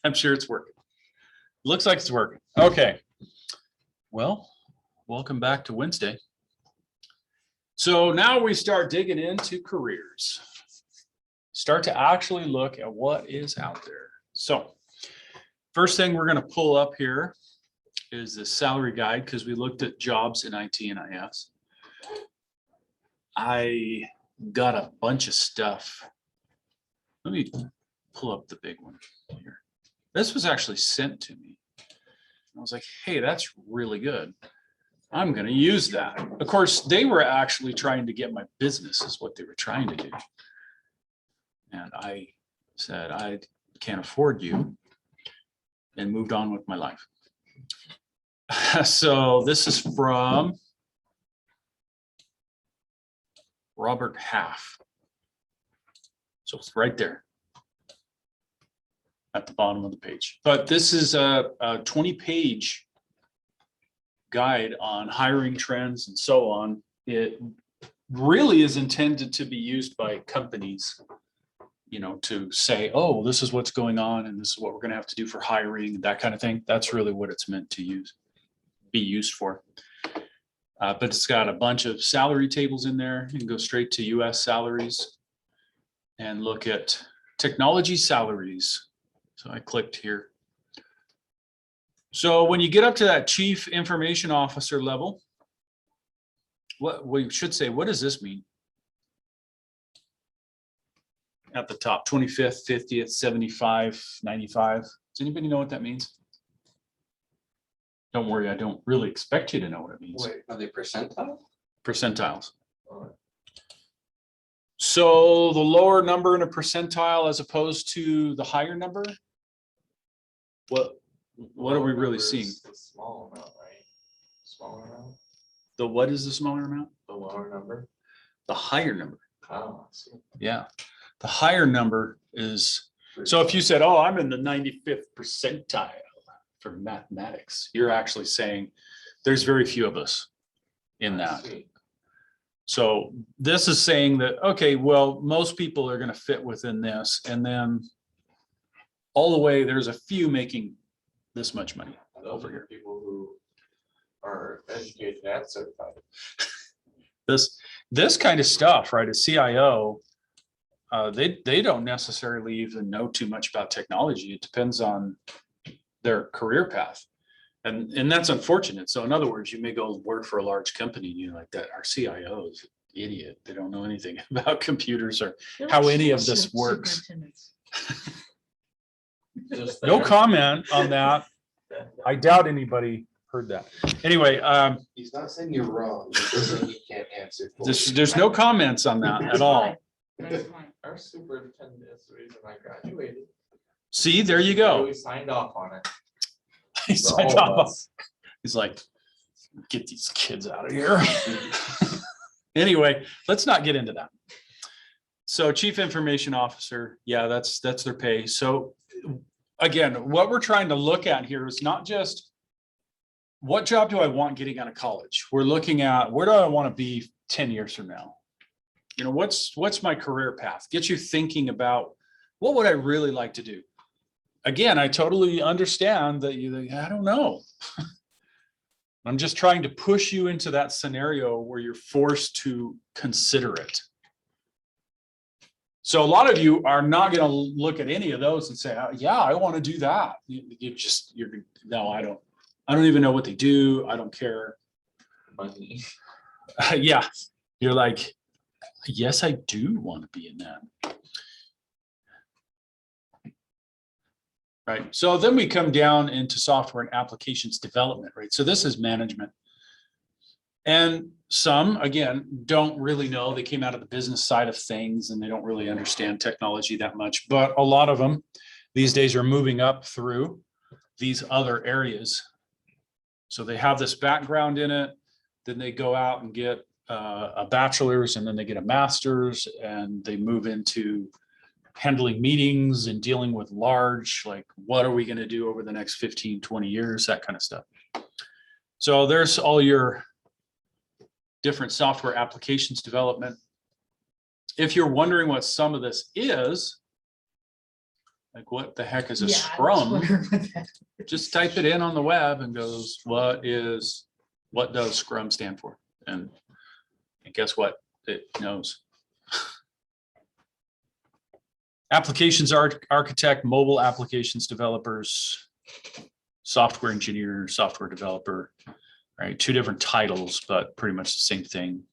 I'm sure it's working. Looks like it's working. Okay. Well, welcome back to Wednesday. So now we start digging into careers. Start to actually look at what is out there. So first thing we're going to pull up here is the salary guide because we looked at jobs in IT and IS. I got a bunch of stuff. Let me pull up the big one here. This was actually sent to me. I was like, hey, that's really good. I'm going to use that. Of course, they were actually trying to get my business is what they were trying to do. And I said, I can't afford you, and moved on with my life. So this is from Robert Half. So it's right there at the bottom of the page. But this is a 20-page guide on hiring trends and so on. It really is intended to be used by companies, you know, to say, oh, this is what's going on and this is what we're going to have to do for hiring, that kind of thing. That's really what it's meant to be used for. But it's got a bunch of salary tables in there. You can go straight to US salaries and look at technology salaries. So I clicked here. So when you get up to that chief information officer level, what we should say, what does this mean? At the top, 25th, 50th, 75, 95. Does anybody know what that means? Don't worry, I don't really expect you to know what it means. Wait, are they percentile? Percentiles. All right. So the lower number in a percentile as opposed to the higher number? What are we really seeing? The small amount, right? Smaller amount? The what is the smaller amount? The lower number? The higher number. Oh, I see. Yeah. The higher number is, so if you said, oh, I'm in the 95th percentile for mathematics, you're actually saying there's very few of us in that. So this is saying that, okay, well, most people are going to fit within this. And then all the way, there's a few making this much money over here. People who are educated and certified. This kind of stuff, right? A CIO, they don't necessarily even know too much about technology. It depends on their career path. And that's unfortunate. So in other words, you may go work for a large company and you're like that. Our CIO is an idiot. They don't know anything about computers or how any of this works. No comment on that. I doubt anybody heard that. Anyway, He's not saying you're wrong. He's just saying he can't answer. there's no comments on that at all. That's fine. Our superintendent is the reason I graduated. See, there you go. We signed off on it. He For signed all of off. us. He's like, get these kids out of here. Anyway, let's not get into that. So chief information officer, yeah, that's their pay. So again, what we're trying to look at here is not just what job do I want getting out of college? We're looking at where do I want to be 10 years from now? You know, what's my career path? Get you thinking about what would I really like to do? Again, I totally understand that I don't know. I'm just trying to push you into that scenario where you're forced to consider it. So a lot of you are not going to look at any of those and say, yeah, I want to do that. No, I don't even know what they do. I don't care. Money. Yeah. You're like, yes, I do want to be in that. Right. So then we come down into software and applications development, right? So this is management. And some, again, don't really know. They came out of the business side of things and they don't really understand technology that much. But a lot of them these days are moving up through these other areas. So they have this background in it. Then they go out and get a bachelor's, and then they get a master's, and they move into handling meetings and dealing with large, like, what are we going to do over the next 15, 20 years, that kind of stuff. So there's all your different software applications development. If you're wondering what some of this is, Like, what the heck is a Yeah, I was scrum? wondering what that- Just type it in on the web and goes, what does scrum stand for? And guess what? It knows. Applications architect, mobile applications developers, software engineer, software developer, right? Two different titles, but pretty much the same thing.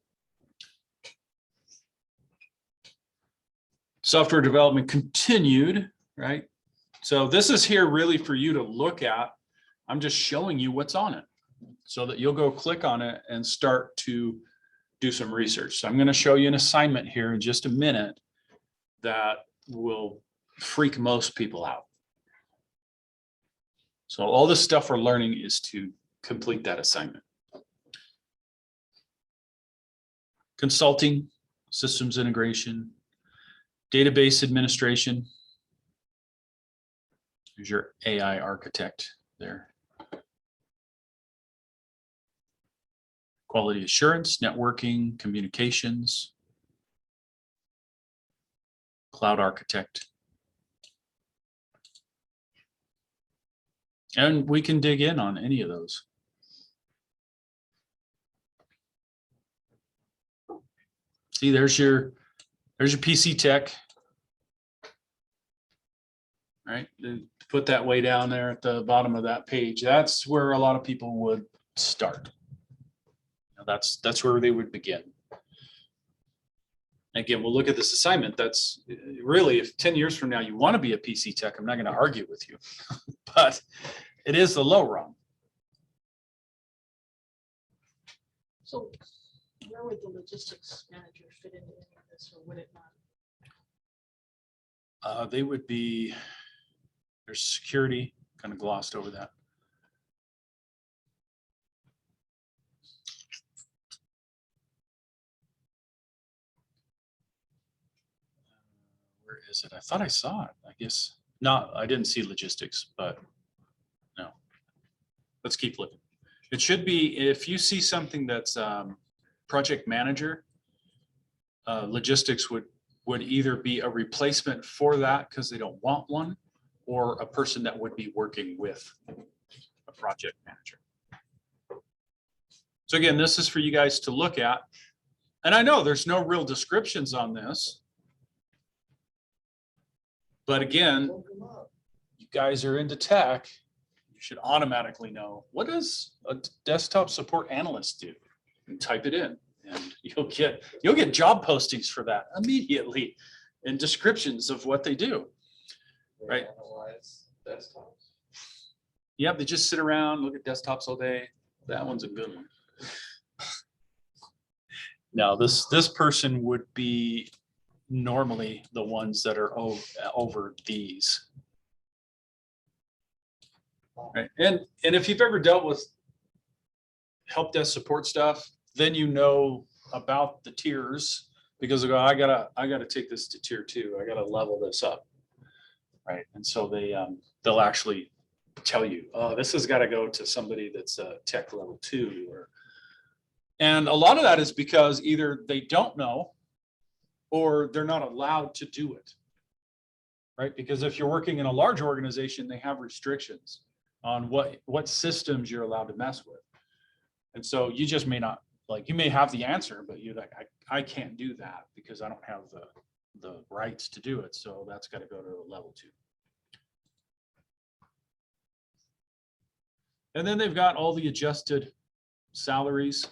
Software development continued, right? So this is here really for you to look at. I'm just showing you what's on it so that you'll go click on it and start to do some research. So I'm going to show you an assignment here in just a minute that will freak most people out. So all this stuff we're learning is to complete that assignment. Consulting, systems integration, database administration. There's your AI architect there. Quality assurance, networking, communications, cloud architect. And we can dig in on any of those. See, there's your PC tech. Right, put that way down there at the bottom of that page. That's where a lot of people would start. That's where they would begin. Again, we'll look at this assignment. That's really, if 10 years from now you want to be a PC tech, I'm not going to argue with you, but it is the low rung. So where would the logistics manager fit into any of this, or would it not? They would be, there's security, kind of glossed over that. Where is it? I thought I saw it. I guess not. I didn't see logistics, but no. Let's keep looking. It should be, if you see something that's project manager, logistics would either be a replacement for that because they don't want one, or a person that would be working with a project manager. So again, this is for you guys to look at. And I know there's no real descriptions on this. But again, you guys are into tech, you should automatically know, what does a desktop support analyst do? And type it in, and you'll get job postings for that immediately and descriptions of what they do. Right. Analyze desktops. Yep, they just sit around, look at desktops all day. That one's a good one. Now, this person would be normally the ones that are over these. Right. And if you've ever dealt with help desk support stuff, then you know about the tiers, because they go, I gotta take this to tier 2. I gotta level this up. Right. And so they'll actually tell you, oh, this has got to go to somebody that's a tech level 2, and a lot of that is because either they don't know or they're not allowed to do it. Right. Because if you're working in a large organization, they have restrictions on what systems you're allowed to mess with. And so you just may not, like, you may have the answer, but you're like, I can't do that because I don't have the rights to do it. So that's got to go to a level 2. And then they've got all the adjusted salaries.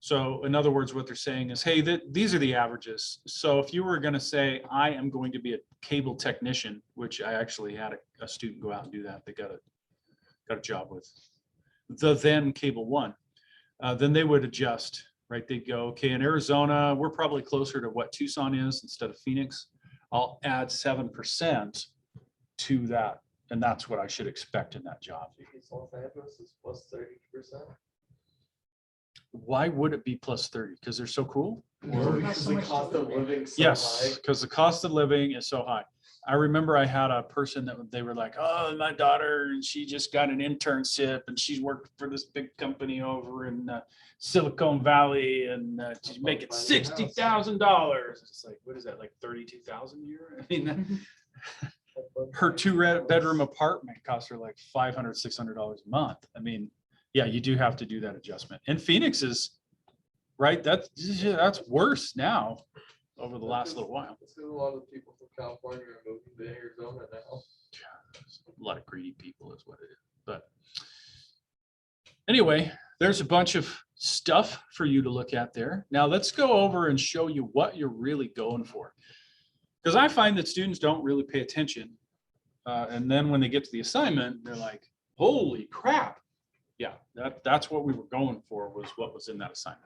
So in other words, what they're saying is, hey, these are the averages. So if you were going to say, I am going to be a cable technician, which I actually had a student go out and do that. They got a job with the then Cable One. Then they would adjust, right? They'd go, okay, in Arizona, we're probably closer to what Tucson is instead of Phoenix. I'll add 7% to that. And that's what I should expect in that job. Los Angeles is plus 30%. Why would it be plus 30? Because they're so cool? Or because the cost of living so Yes, high. because the cost of living is so high. I remember I had a person that they were like, oh, my daughter, and she just got an internship and she's worked for this big company over in Silicon Valley and she's making $60,000. It's like, what is that, like 32,000 a year? I mean, her two-bedroom apartment cost her like $500, $600 a month. I mean, yeah, you do have to do that adjustment. And Phoenix is, right, that's worse now over the last little while. This is a lot of people from California are moving to Arizona now. A lot of greedy people is what it is. But anyway, there's a bunch of stuff for you to look at there. Now let's go over and show you what you're really going for. Because I find that students don't really pay attention. And then when they get to the assignment, they're like, holy crap. Yeah, that's what we were going for, was what was in that assignment.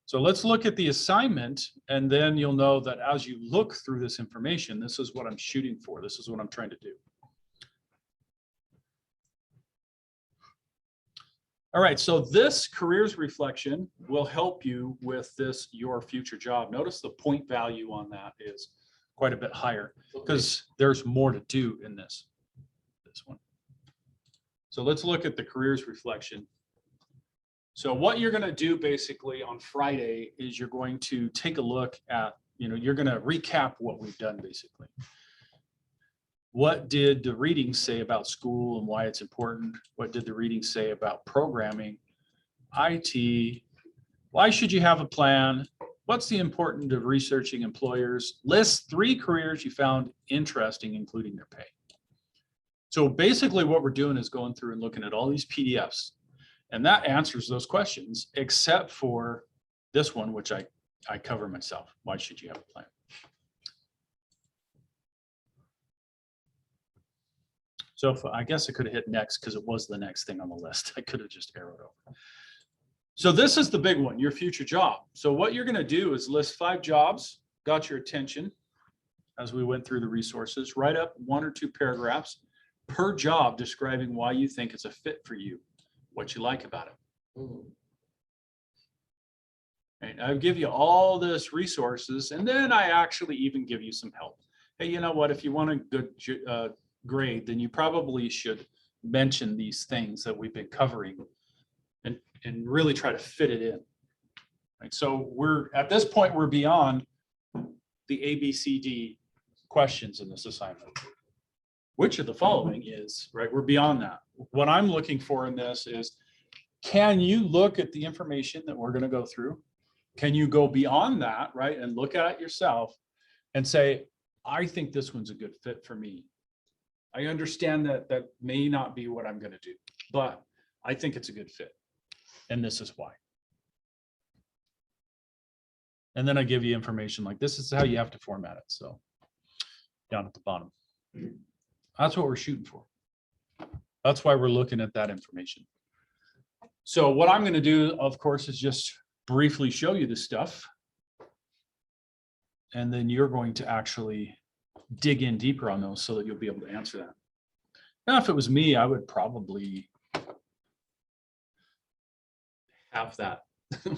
So let's look at the assignment, and then you'll know that as you look through this information, this is what I'm shooting for. This is what I'm trying to do. All right, so this careers reflection will help you with this, your future job. Notice the point value on that is quite a bit higher because there's more to do in this one. So let's look at the careers reflection. So what you're going to do basically on Friday is you're going to take a look at, you're going to recap what we've done basically. What did the readings say about school and why it's important? What did the readings say about programming, IT? Why should you have a plan? What's the importance of researching employers? List 3 careers you found interesting, including their pay. So basically what we're doing is going through and looking at all these PDFs, and that answers those questions, except for this one, which I cover myself. Why should you have a plan? So if, I guess I could have hit next because it was the next thing on the list. I could have just arrowed over. So this is the big one, your future job. So what you're going to do is list 5 jobs, got your attention as we went through the resources, write up 1 or 2 paragraphs per job describing why you think it's a fit for you, what you like about it. Right? I'll give you all this resources, and then I actually even give you some help. Hey, you know what? If you want a good grade, then you probably should mention these things that we've been covering and really try to fit it in. Right? So we're at this point, we're beyond the ABCD questions in this assignment. Which of the following is, right? We're beyond that. What I'm looking for in this is, can you look at the information that we're going to go through? Can you go beyond that, right? And look at it yourself and say, I think this one's a good fit for me. I understand that that may not be what I'm going to do, but I think it's a good fit. And this is why. And then I give you information like this is how you have to format it. So down at the bottom. That's what we're shooting for. That's why we're looking at that information. So what I'm going to do, of course, is just briefly show you this stuff. And then you're going to actually dig in deeper on those so that you'll be able to answer that. Now, if it was me, I would probably have that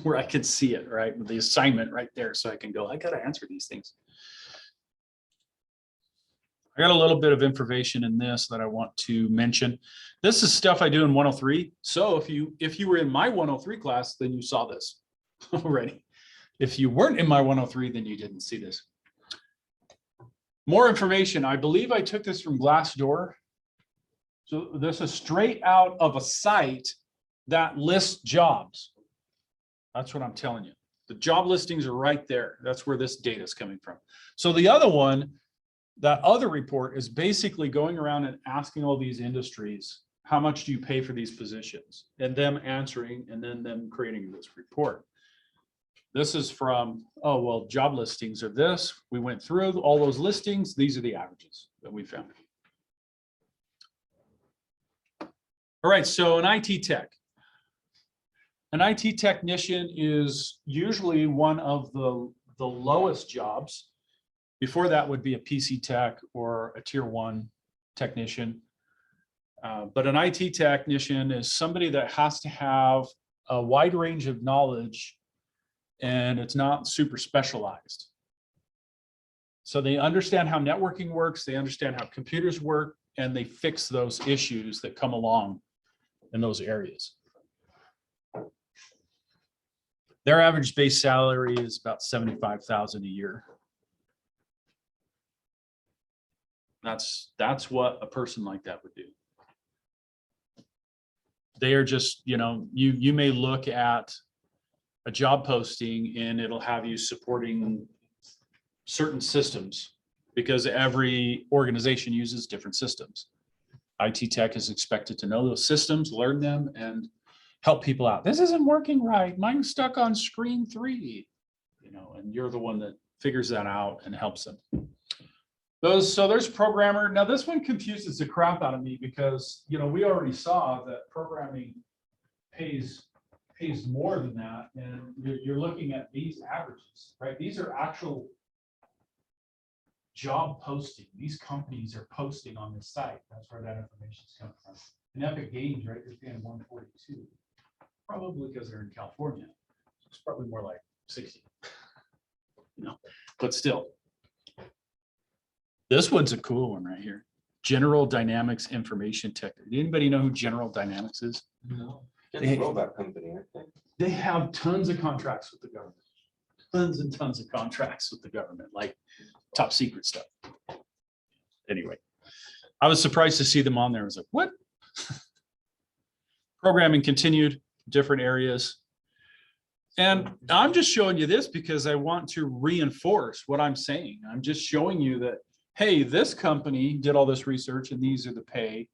where I could see it, right? With the assignment right there. So I can go, I got to answer these things. I got a little bit of information in this that I want to mention. This is stuff I do in 103. So if you were in my 103 class, then you saw this already. If you weren't in my 103, then you didn't see this. More information. I believe I took this from Glassdoor. So this is straight out of a site that lists jobs. That's what I'm telling you. The job listings are right there. That's where this data is coming from. So the other one, that other report is basically going around and asking all these industries, how much do you pay for these positions? And them answering, and then them creating this report. This is from, oh, well, job listings are this. We went through all those listings. These are the averages that we found. All right, so an IT tech. An IT technician is usually one of the lowest jobs. Before that would be a PC tech or a tier 1 technician. But an IT technician is somebody that has to have a wide range of knowledge and it's not super specialized. So they understand how networking works, they understand how computers work, and they fix those issues that come along in those areas. Their average base salary is about 75,000 a year. That's what a person like that would do. They are just, you know, you may look at a job posting and it'll have you supporting certain systems because every organization uses different systems. IT tech is expected to know those systems, learn them, and help people out. This isn't working right. Mine's stuck on screen 3, you know, and you're the one that figures that out and helps them. So there's programmer. Now this one confuses the crap out of me because, you know, we already saw that programming pays more than that. And you're looking at these averages, right? These are actual job posting. These companies are posting on this site. That's where that information is coming from. And Epic Games, right? They're paying 142, probably because they're in California. It's probably more like 60, you know, but still. This one's a cool one right here. General Dynamics Information Tech. Did anybody know who General Dynamics is? No. It's a robot company, I think. They have tons of contracts with the government. Tons and tons of contracts with the government, like top secret stuff. Anyway, I was surprised to see them on there. I was like, what? Programming continued, different areas. And I'm just showing you this because I want to reinforce what I'm saying. I'm just showing you that, hey, this company did all this research and these are the pay.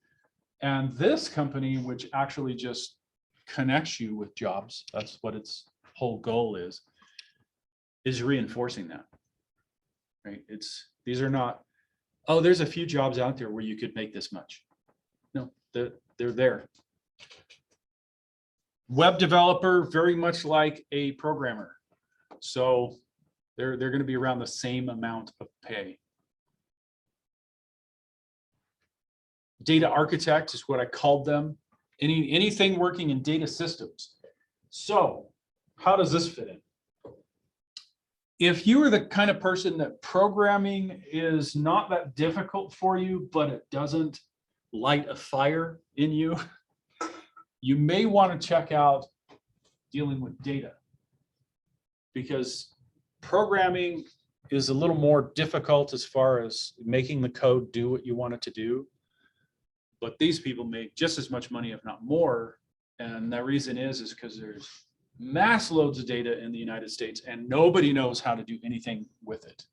And this company, which actually just connects you with jobs, that's what its whole goal is reinforcing that, right? These are not, oh, there's a few jobs out there where you could make this much. No, they're there. Web developer, very much like a programmer. So they're going to be around the same amount of pay. Data architect is what I called them. Anything working in data systems. So how does this fit in? If you are the kind of person that programming is not that difficult for you, but it doesn't light a fire in you, you may want to check out dealing with data, because programming is a little more difficult as far as making the code do what you want it to do. But these people make just as much money, if not more. And the reason is because there's mass loads of data in the United States and nobody knows how to do anything with it.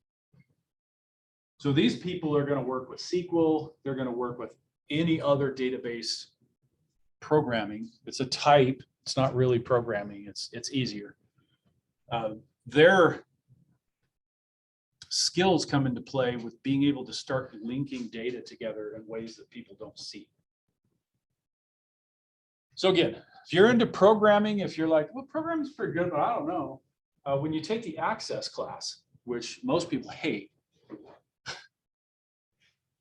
So these people are going to work with SQL. They're going to work with any other database programming. It's a type. It's not really programming. It's easier. Their skills come into play with being able to start linking data together in ways that people don't see. So again, if you're into programming, if you're like, well, programming is pretty good, but I don't know. When you take the Access class, which most people hate,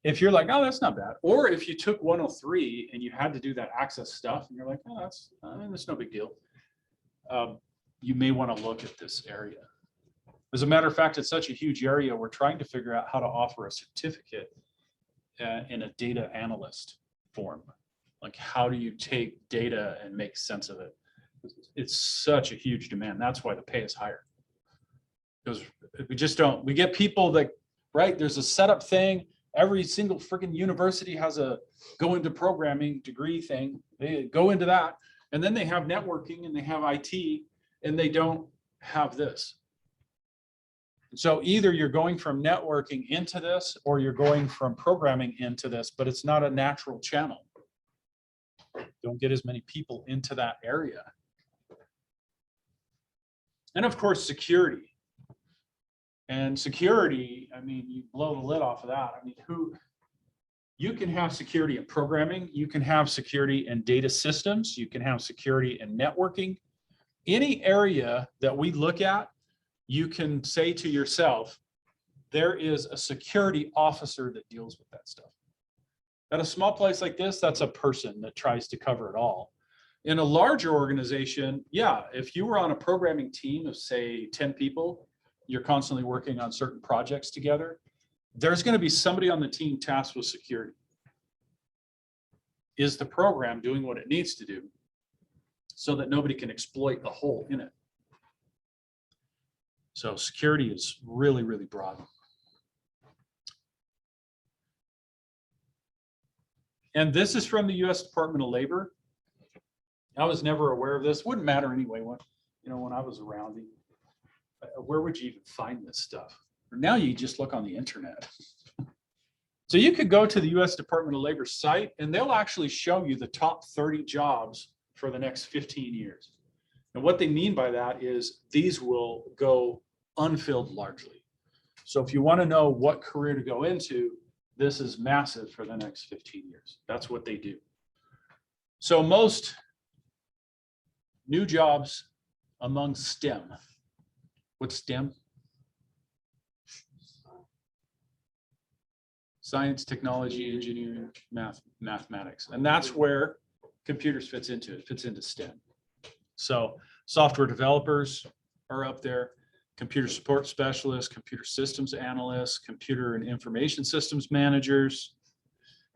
if you're like, oh, that's not bad. Or if you took 103 and you had to do that Access stuff and you're like, oh, that's no big deal. You may want to look at this area. As a matter of fact, it's such a huge area, we're trying to figure out how to offer a certificate in a data analyst form. Like, how do you take data and make sense of it? It's such a huge demand. That's why the pay is higher. Because we just don't, we get people that, right, there's a setup thing. Every single freaking university has a go into programming degree thing. They go into that. And then they have networking and they have IT and they don't have this. So either you're going from networking into this or you're going from programming into this, but it's not a natural channel. Don't get as many people into that area. And of course, security. And security, I mean, you blow the lid off of that. I mean, you can have security in programming, you can have security in data systems, you can have security in networking. Any area that we look at, you can say to yourself, there is a security officer that deals with that stuff. At a small place like this, that's a person that tries to cover it all. In a larger organization, yeah, if you were on a programming team of say 10 people, you're constantly working on certain projects together, there's going to be somebody on the team tasked with security. Is the program doing what it needs to do so that nobody can exploit a hole in it? So security is really, really broad. And this is from the US Department of Labor. I was never aware of this. Wouldn't matter anyway when, when I was around. Where would you even find this stuff? Now you just look on the internet. So you could go to the US Department of Labor site and they'll actually show you the top 30 jobs for the next 15 years. And what they mean by that is these will go unfilled largely. So if you want to know what career to go into, this is massive for the next 15 years. That's what they do. So most new jobs among STEM. What's STEM? Science, technology, engineering, mathematics. And that's where computers fits into it. It fits into STEM. So software developers are up there, computer support specialists, computer systems analysts, computer and information systems managers.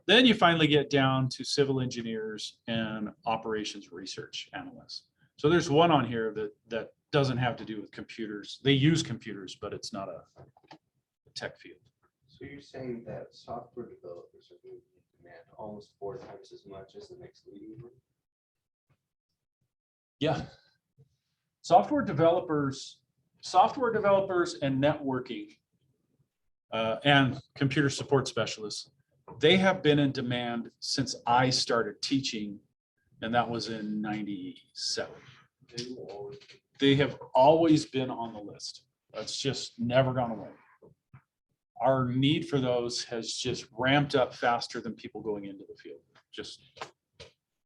Then you finally get down to civil engineers and operations research analysts. So there's one on here that doesn't have to do with computers. They use computers, but it's not a tech field. So you're saying that software developers are going to demand almost 4 times as much as the next leading group? Yeah. Software developers and networking and computer support specialists, they have been in demand since I started teaching, and that was in 97. They have always been on the list. That's just never gone away. Our need for those has just ramped up faster than people going into the field. Just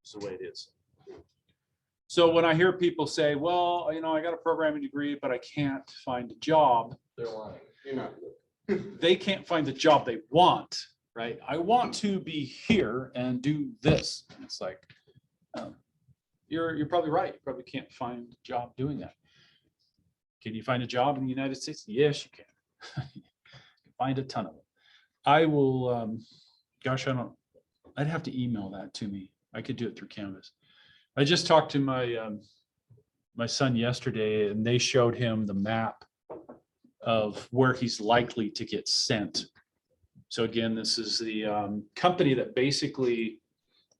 it's the way it is. So when I hear people say, well, I got a programming degree, but I can't find a job. They're lying. You're not. They can't find the job they want, right? I want to be here and do this. And it's like, you're probably right. You probably can't find a job doing that. Can you find a job in the United States? Yes, you can. You can find a ton of them. I will, gosh, I'd have to email that to me. I could do it through Canvas. I just talked to my son yesterday, and they showed him the map of where he's likely to get sent. So again, this is the company that basically,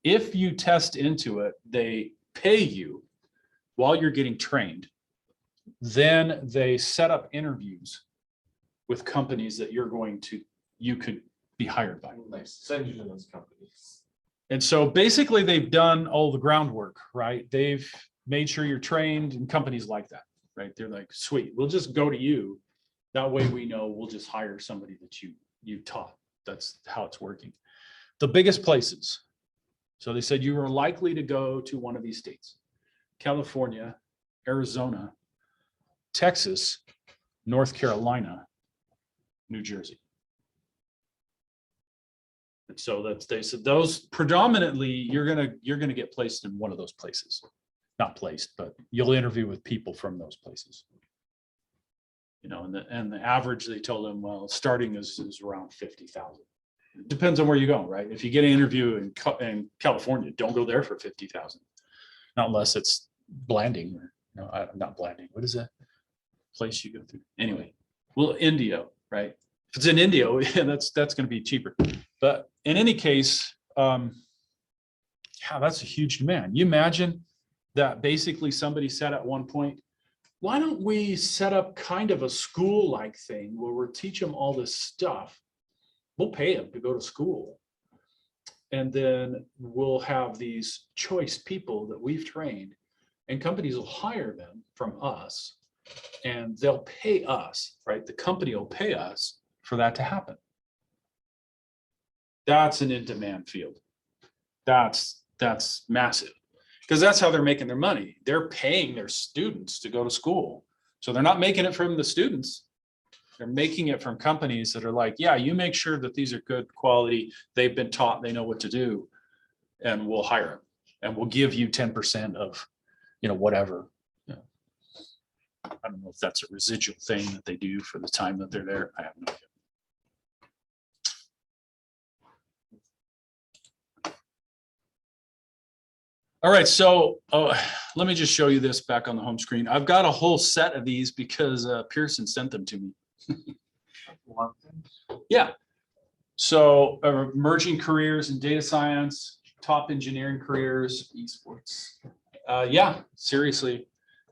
if you test into it, they pay you while you're getting trained. Then they set up interviews with companies that you could be hired by. Nice. Send you to those companies. And so basically they've done all the groundwork, right? They've made sure you're trained, and companies like that, right? They're like, sweet, we'll just go to you. That way we know we'll just hire somebody that you taught. That's how it's working. The biggest places. So they said you are likely to go to one of these states: California, Arizona, Texas, North Carolina, New Jersey. And so they said those predominantly you're gonna get placed in one of those places. Not placed, but you'll interview with people from those places. And the average, they told them, well, starting is around 50,000. It depends on where you go, right? If you get an interview in California, don't go there for 50,000, not unless it's Blanding or not Blanding. What is that place you go through? Anyway, well, Indio, right? If it's in Indio, yeah, that's going to be cheaper. But in any case, that's a huge demand. You imagine that basically somebody said at one point, why don't we set up kind of a school-like thing where we'll teach them all this stuff. We'll pay them to go to school. And then we'll have these choice people that we've trained, and companies will hire them from us, and they'll pay us, right? The company will pay us for that to happen. That's an in-demand field. That's massive. Because that's how they're making their money. They're paying their students to go to school. So they're not making it from the students. They're making it from companies that are like, yeah, you make sure that these are good quality. They've been taught, they know what to do, and we'll hire them. And we'll give you 10% of, whatever. I don't know if that's a residual thing that they do for the time that they're there. I have no idea. All right, so let me just show you this back on the home screen. I've got a whole set of these because Pearson sent them to me. Yeah. So emerging careers in data science, top engineering careers, esports. Yeah, seriously.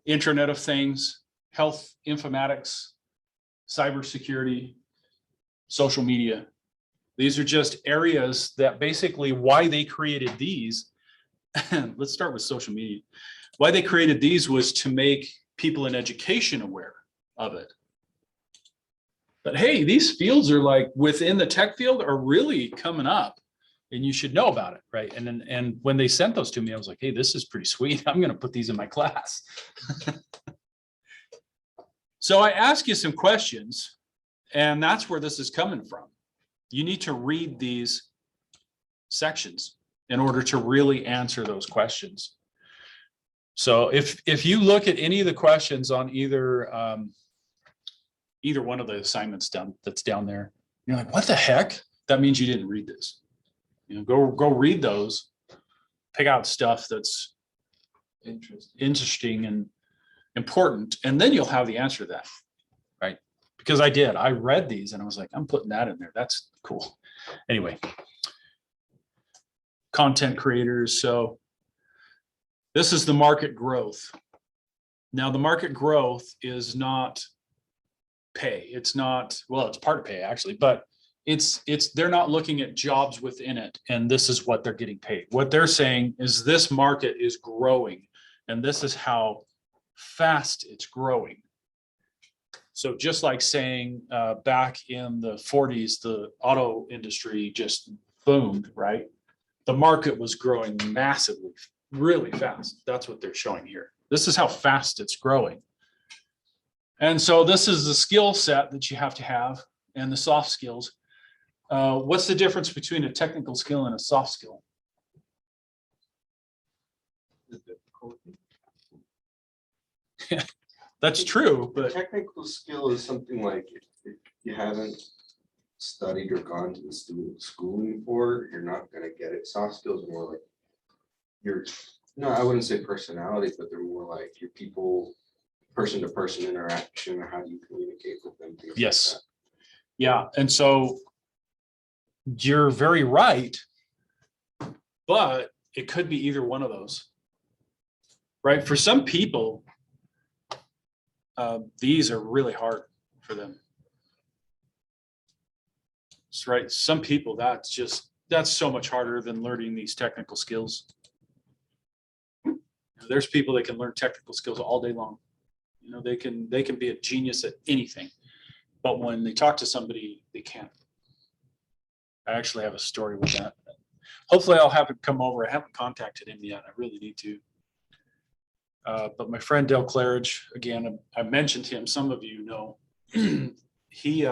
Internet of Things, health informatics, cybersecurity, social media. These are just areas that basically why they created these. Let's start with social media. Why they created these was to make people in education aware of it. But hey, these fields are like within the tech field are really coming up and you should know about it, right? And when they sent those to me, I was like, hey, this is pretty sweet. I'm going to put these in my class. So I ask you some questions, and that's where this is coming from. You need to read these sections in order to really answer those questions. So if you look at any of the questions on either one of the assignments that's down there, you're like, what the heck? That means you didn't read this. You know, go read those, pick out stuff that's interesting and important, and then you'll have the answer to that, right? Because I read these and I was like, I'm putting that in there. That's cool. Anyway, content creators. So this is the market growth. Now the market growth is not pay. It's not, well, it's part of pay actually, but they're not looking at jobs within it. And this is what they're getting paid. What they're saying is this market is growing and this is how fast it's growing. So just like saying back in the 40s, the auto industry just boomed, right? The market was growing massively, really fast. That's what they're showing here. This is how fast it's growing. And so this is the skill set that you have to have and the soft skills. What's the difference between a technical skill and a soft skill? That's true, The but technical skill is something like if you haven't studied or gone to the schooling for, you're not gonna get it. Soft skills are more like your, no, I wouldn't say personality, but they're more like your people, person to person interaction, or how do you communicate with them. Things like yes. that. Yeah, and so you're very right, but it could be either one of those, right? For some people, these are really hard for them. That's right. Some people, that's so much harder than learning these technical skills. There's people that can learn technical skills all day long. You know, they can be a genius at anything, but when they talk to somebody, they can't. I actually have a story with that. Hopefully I'll have him come over. I haven't contacted him yet. I really need to. But my friend Dale Claridge, again, I mentioned him. Some of you know, he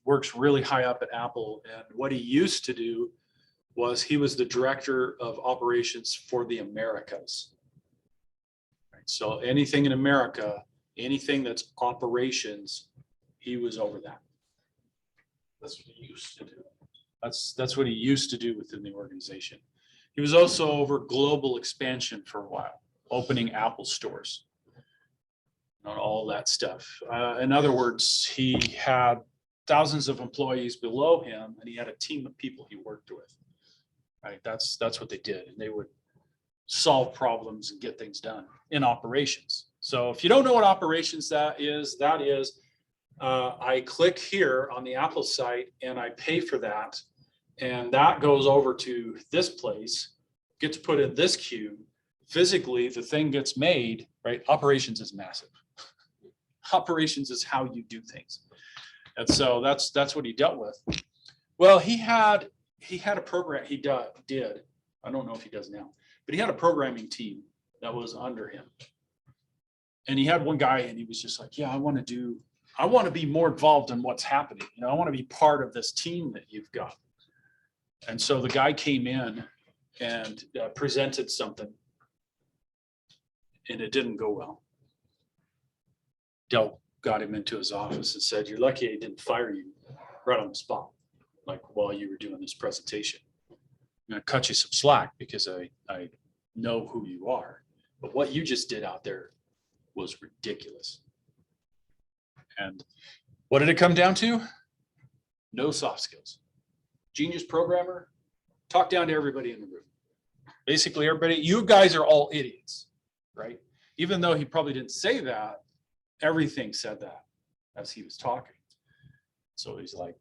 works really high up at Apple. And what he used to do was he was the director of operations for the Americas. Right? So anything in America, anything that's operations, he was over that. That's what he used to do. That's what he used to do within the organization. He was also over global expansion for a while, opening Apple stores, and all that stuff. In other words, he had thousands of employees below him, and he had a team of people he worked with. Right? That's what they did, and they would solve problems and get things done in operations. So if you don't know what operations that is, I click here on the Apple site and I pay for that. And that goes over to this place, gets put in this queue. Physically, the thing gets made, right? Operations is massive. Operations is how you do things. And so that's what he dealt with. Well, he had a program he did. I don't know if he does now, but he had a programming team that was under him. And he had one guy and he was just like, yeah, I want to be more involved in what's happening. You know, I want to be part of this team that you've got. And so the guy came in and presented something and it didn't go well. Del got him into his office and said, you're lucky I didn't fire you right on the spot, like while you were doing this presentation. I'm going to cut you some slack because I know who you are. But what you just did out there was ridiculous. And what did it come down to? No soft skills. Genius programmer, talk down to everybody in the room. Basically, everybody, you guys are all idiots, right? Even though he probably didn't say that, everything said that as he was talking. So he's like,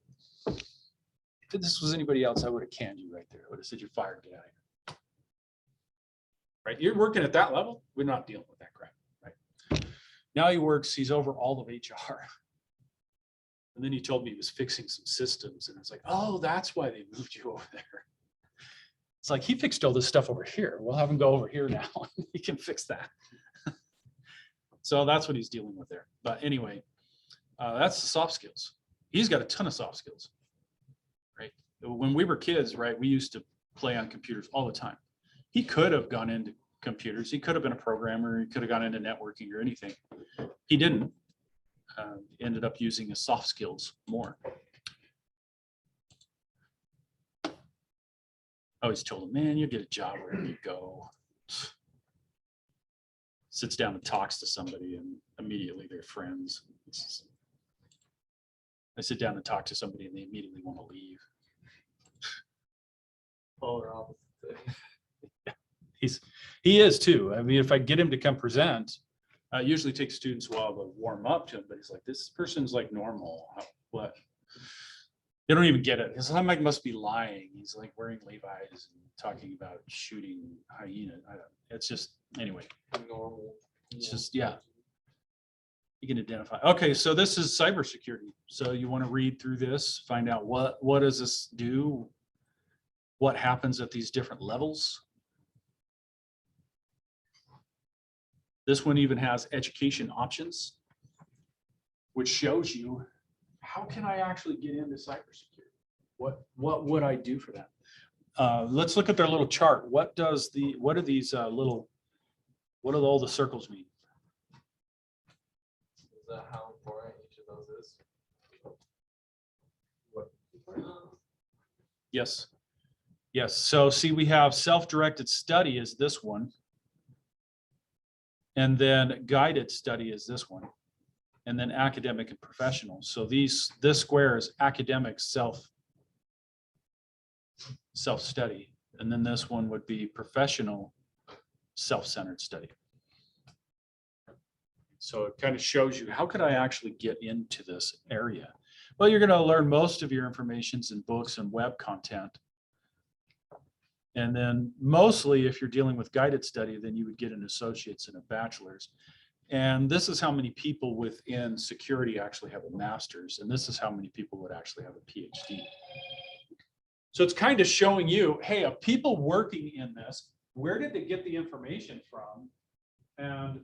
if this was anybody else, I would have canned you right there. I would have said, you're fired, get out of here. Right? You're working at that level. We're not dealing with that crap, right? Now he's over all of HR. And then he told me he was fixing some systems. And I was like, oh, that's why they moved you over there. It's like, he fixed all this stuff over here. We'll have him go over here now. He can fix that. So that's what he's dealing with there. But anyway, that's the soft skills. He's got a ton of soft skills, right? When we were kids, right, we used to play on computers all the time. He could have gone into computers. He could have been a programmer. He could have gone into networking or anything. He didn't. Ended up using his soft skills more. I always told him, man, you get a job wherever you go. Sits down and talks to somebody and immediately they're friends. I sit down and talk to somebody and they immediately want to leave. Polar opposite. He is too. I mean, if I get him to come present, it usually takes students a while to warm up to him, but he's like, this person's like normal. What? They don't even get it. His stomach must be lying. He's like wearing Levi's and talking about shooting hyena. It's just, anyway, Normal. it's just, yeah. You can identify. Okay, so this is cybersecurity. So you want to read through this, find out what does this do? What happens at these different levels? This one even has education options, which shows you how can I actually get into cybersecurity? What would I do for that? Let's look at their little chart. What do these what do all the circles mean? Is that how important each of those is? Yes. Yes. So see, we have self-directed study is this one. And then guided study is this one. And then academic and professional. So this square is academic self-study. And then this one would be professional self-centered study. So it kind of shows you, how could I actually get into this area? Well, you're going to learn most of your information's in books and web content. And then mostly if you're dealing with guided study, then you would get an associate's and a bachelor's. And this is how many people within security actually have a master's. And this is how many people would actually have a PhD. So it's kind of showing you, hey, of people working in this, where did they get the information from? And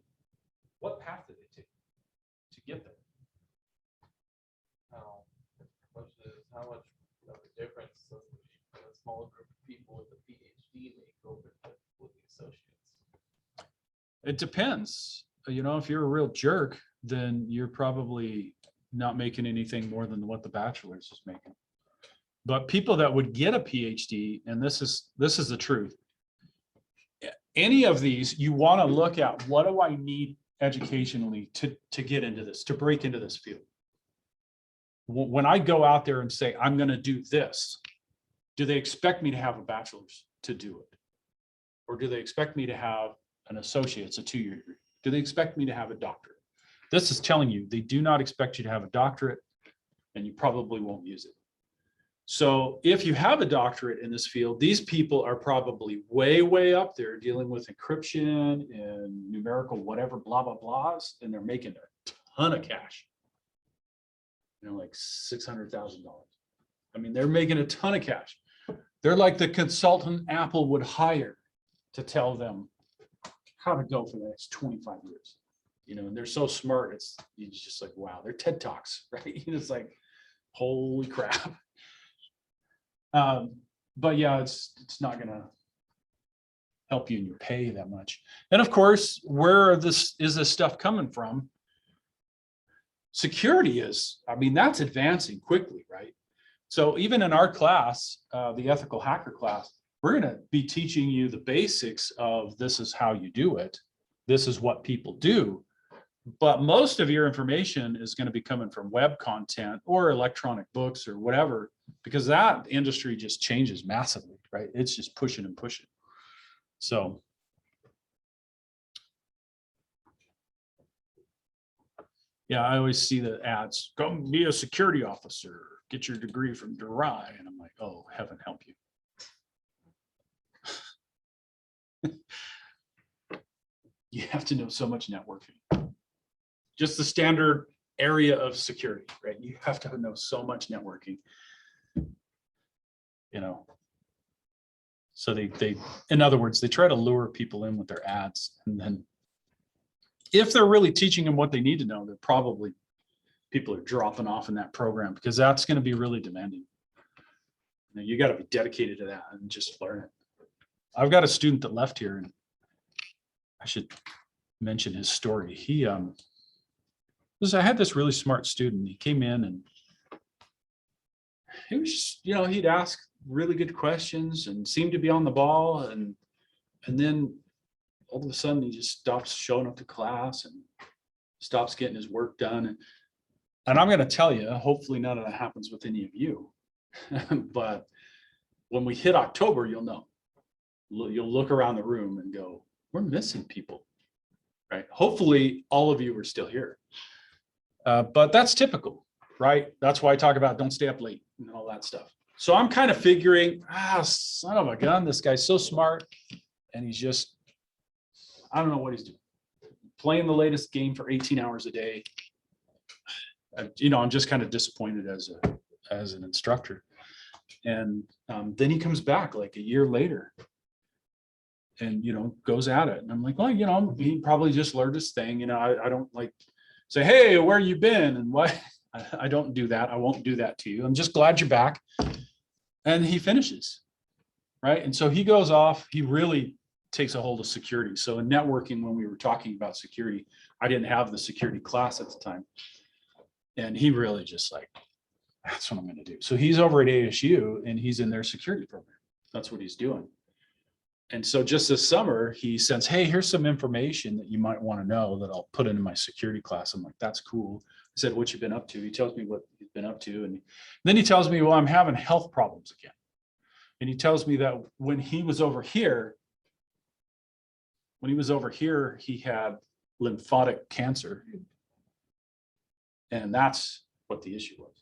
what path did they take to get there? Now, the question is how much of a difference does a small group of people with a PhD make over with the associates? It depends. You know, if you're a real jerk, then you're probably not making anything more than what the bachelor's is making. But people that would get a PhD, and this is the truth. Any of these, you want to look at, what do I need educationally to get into this, to break into this field? When I go out there and say, I'm going to do this, do they expect me to have a bachelor's to do it? Or do they expect me to have an associate's, a 2-year degree? Do they expect me to have a doctorate? This is telling you they do not expect you to have a doctorate, and you probably won't use it. So if you have a doctorate in this field, these people are probably way, way up there dealing with encryption and numerical whatever, blah, blah, blahs, and they're making a ton of cash. You know, like $600,000. I mean, they're making a ton of cash. They're like the consultant Apple would hire to tell them how to go for the next 25 years. You know, and they're so smart, it's just like, wow, they're TED Talks, right? It's like, holy crap. But yeah, it's not gonna help you in your pay that much. And of course, where is this stuff coming from? Security is, I mean, that's advancing quickly, right? So even in our class, the ethical hacker class, we're going to be teaching you the basics of this is how you do it. This is what people do. But most of your information is going to be coming from web content or electronic books or whatever, because that industry just changes massively, right? It's just pushing and pushing. So. Yeah, I always see the ads, go be a security officer, get your degree from DRI. And I'm like, oh, heaven help you. You have to know so much networking. Just the standard area of security, right? You have to know so much networking. You know. So they in other words, they try to lure people in with their ads, and then if they're really teaching them what they need to know, they're probably people are dropping off in that program, because that's going to be really demanding. You got to be dedicated to that and just learn it. I've got a student that left here, and I should mention his story. I had this really smart student. He came in and he was just, he'd ask really good questions and seemed to be on the ball. And then all of a sudden he just stops showing up to class and stops getting his work done. And I'm going to tell you, hopefully none of that happens with any of you. But when we hit October, you'll know. You'll look around the room and go, we're missing people, right? Hopefully all of you are still here. But that's typical, right? That's why I talk about don't stay up late and all that stuff. So I'm kind of figuring, son of a gun, this guy's so smart. And he's just, I don't know what he's doing. Playing the latest game for 18 hours a day. I'm just kind of disappointed as an instructor. And then he comes back like a year later and, goes at it. And I'm like, well, he probably just learned his thing. I don't like say, hey, where you been? And what? I don't do that. I won't do that to you. I'm just glad you're back. And he finishes, right? And so he goes off. He really takes a hold of security. So in networking, when we were talking about security, I didn't have the security class at the time. And he really just like, that's what I'm going to do. So he's over at ASU and he's in their security program. That's what he's doing. And so just this summer, he says, hey, here's some information that you might want to know that I'll put into my security class. I'm like, that's cool. I said, what you been up to? He tells me what he's been up to. And then he tells me, well, I'm having health problems again. And he tells me that when he was over here, he had lymphatic cancer. And that's what the issue was.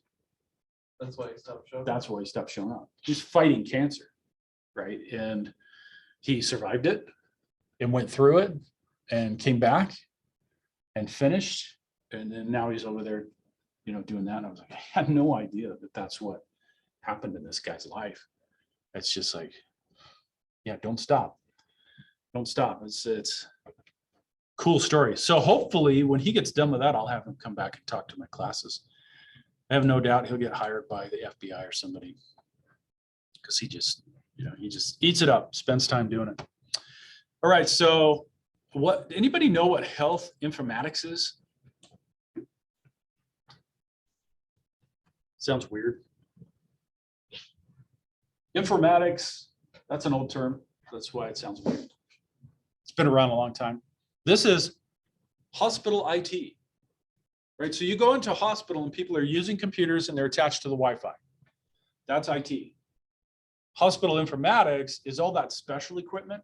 That's why he stopped showing. That's why he stopped showing up. He's fighting cancer, right? And he survived it and went through it and came back and finished. And then now he's over there, doing that. And I was like, I had no idea that that's what happened in this guy's life. It's just like, yeah, don't stop. Don't stop. It's cool story. So hopefully when he gets done with that, I'll have him come back and talk to my classes. I have no doubt he'll get hired by the FBI or somebody, because he just eats it up, spends time doing it. All right. So anybody know what health informatics is? Sounds weird. Informatics, that's an old term. That's why it sounds weird. It's been around a long time. This is hospital IT, right? So you go into a hospital and people are using computers and they're attached to the Wi-Fi. That's IT. Hospital informatics is all that special equipment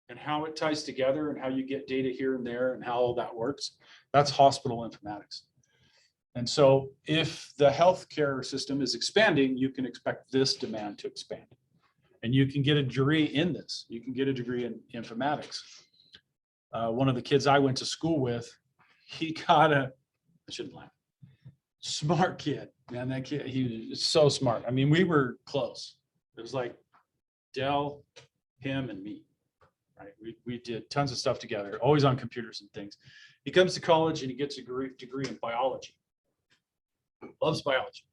and how it ties together and how you get data here and there and how all that works. That's hospital informatics. And so if the healthcare system is expanding, you can expect this demand to expand. And you can get a degree in this. You can get a degree in informatics. One of the kids I went to school with, he got I shouldn't laugh, smart kid, man, that kid, he was so smart. I mean, we were close. It was like Dell, him, and me, right? We did tons of stuff together, always on computers and things. He comes to college and he gets a degree in biology. Loves biology.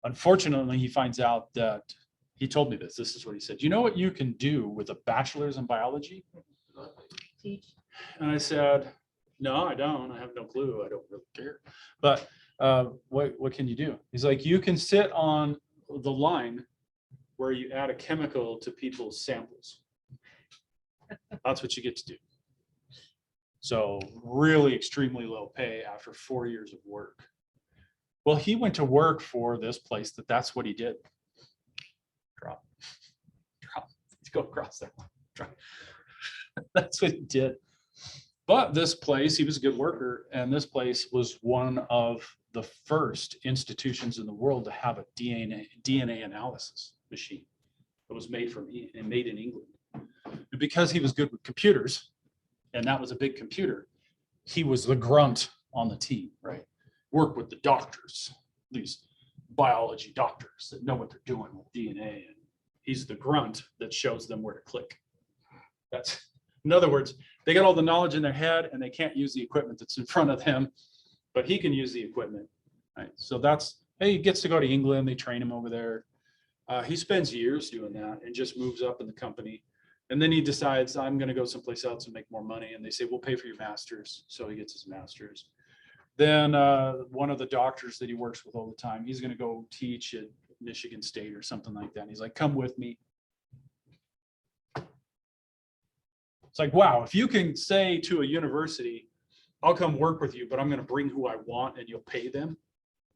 Unfortunately, he finds out that, he told me this is what he said. You know what you can do with a bachelor's in biology? Teach. And I said, no, I don't. I have no clue. I don't really care. But what can you do? He's like, you can sit on the line where you add a chemical to people's samples. That's what you get to do. So really extremely low pay after 4 years of work. Well, he went to work for this place that's what he did. Drop. Go across that line. Drop. That's what he did. But this place, he was a good worker, and this place was one of the first institutions in the world to have a DNA analysis machine. It was made in England. And because he was good with computers, and that was a big computer, he was the grunt on the team, right? Work with the doctors, these biology doctors that know what they're doing with DNA, and he's the grunt that shows them where to click. That's, in other words, they got all the knowledge in their head and they can't use the equipment that's in front of them, but he can use the equipment, right? So that's, hey, he gets to go to England, they train him over there. He spends years doing that and just moves up in the company. And then he decides, I'm going to go someplace else and make more money. And they say, we'll pay for your master's. So he gets his master's. Then one of the doctors that he works with all the time, he's going to go teach at Michigan State or something like that. And he's like, come with me. It's like, wow, if you can say to a university, I'll come work with you, but I'm going to bring who I want and you'll pay them.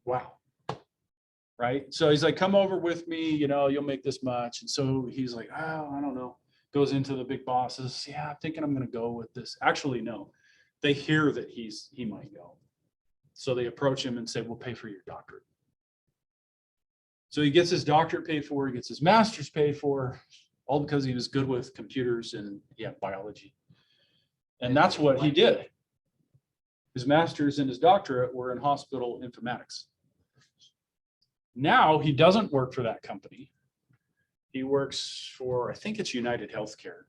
Wow. Right. So he's like, come over with me, you'll make this much. And so he's like, oh, I don't know. Goes into the big bosses. Yeah, I'm thinking I'm going to go with this. Actually, no, they hear that he might go. So they approach him and say, we'll pay for your doctorate. So he gets his doctorate paid for, he gets his master's paid for, all because he was good with computers and biology. And that's what he did. His master's and his doctorate were in hospital informatics. Now he doesn't work for that company. He works for, I think it's United Healthcare,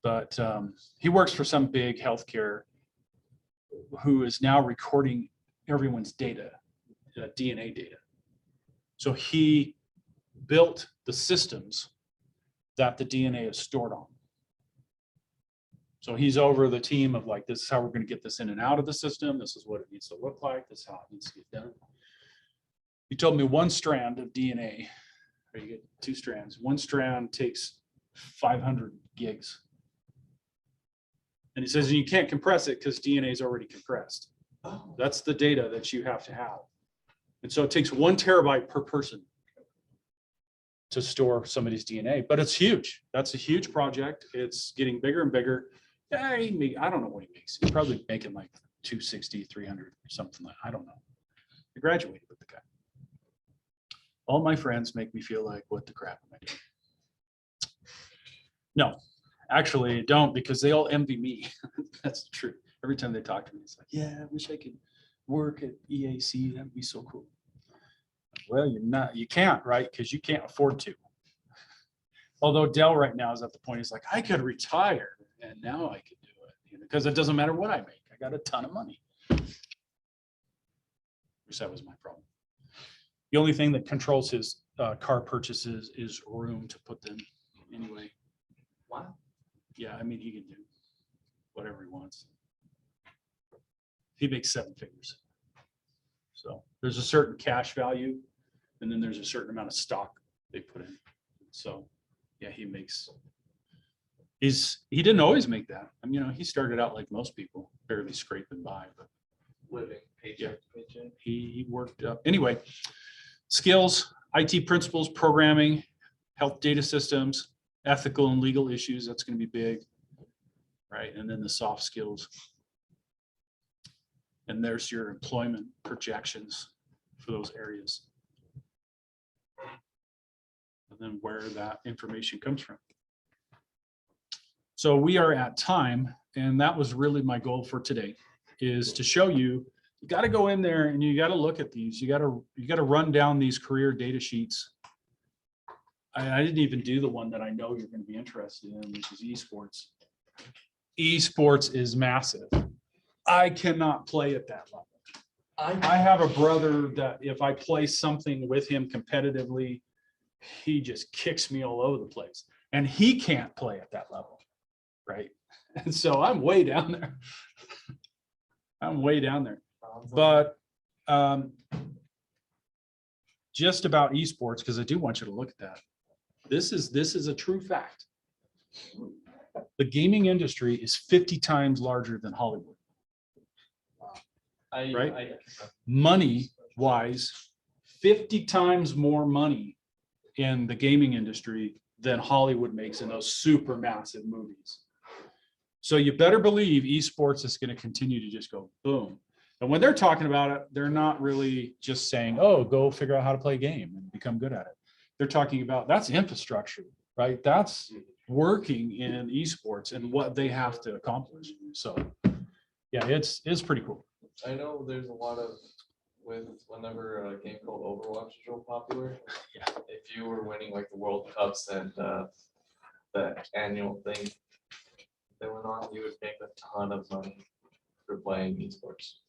but he works for some big healthcare who is now recording everyone's data, DNA data. So he built the systems that the DNA is stored on. So he's over the team of like, this is how we're going to get this in and out of the system. This is what it needs to look like. This is how it needs to get done. He told me one strand of DNA, or you get 2 strands. One strand takes 500 gigs. And he says, you can't compress it because DNA is already compressed. That's the data that you have to have. And so it takes 1 terabyte per person to store somebody's DNA, but it's huge. That's a huge project. It's getting bigger and bigger. Yeah, I don't know what he makes. He's probably making like 260, 300 or something like, I don't know. I graduated with the guy. All my friends make me feel like, what the crap am I doing? No, actually don't, because they all envy me. That's the truth. Every time they talk to me, it's like, yeah, I wish I could work at EAC. That'd be so cool. Well, you can't, right? Because you can't afford to. Although Dell right now is at the point, he's like, I could retire and now I could do it, because it doesn't matter what I make. I got a ton of money. Which that was my problem. The only thing that controls his car purchases is room to put them anyway. Wow. Yeah, I mean, he can do whatever he wants. He makes 7 figures. So there's a certain cash value, and then there's a certain amount of stock they put in. So yeah, he didn't always make that. I mean, he started out like most people, barely scraping by, but Living paycheck to paycheck. he worked up. Anyway, skills, IT principles, programming, health data systems, ethical and legal issues. That's going to be big, right? And then the soft skills. And there's your employment projections for those areas. And then where that information comes from. So we are at time, and that was really my goal for today, is to show you, you got to go in there and you got to look at these. You got to run down these career data sheets. I didn't even do the one that I know you're going to be interested in, which is esports. Esports is massive. I cannot play at that level. I have a brother that if I play something with him competitively, he just kicks me all over the place, and he can't play at that level, right? And so I'm way down there. I'm way down there. But just about esports, because I do want you to look at that. This is a true fact. The gaming industry is 50 times larger than Hollywood. Right. Money wise, 50 times more money in the gaming industry than Hollywood makes in those super massive movies. So you better believe esports is going to continue to just go boom. And when they're talking about it, they're not really just saying, oh, go figure out how to play a game and become good at it. They're talking about that's infrastructure, right? That's working in esports and what they have to accomplish. So yeah, it's pretty cool. I know there's a lot of, whenever a game called Overwatch is real popular. Yeah. If you were winning like the World Cups and the annual thing that went on, you would make a ton of money for playing esports.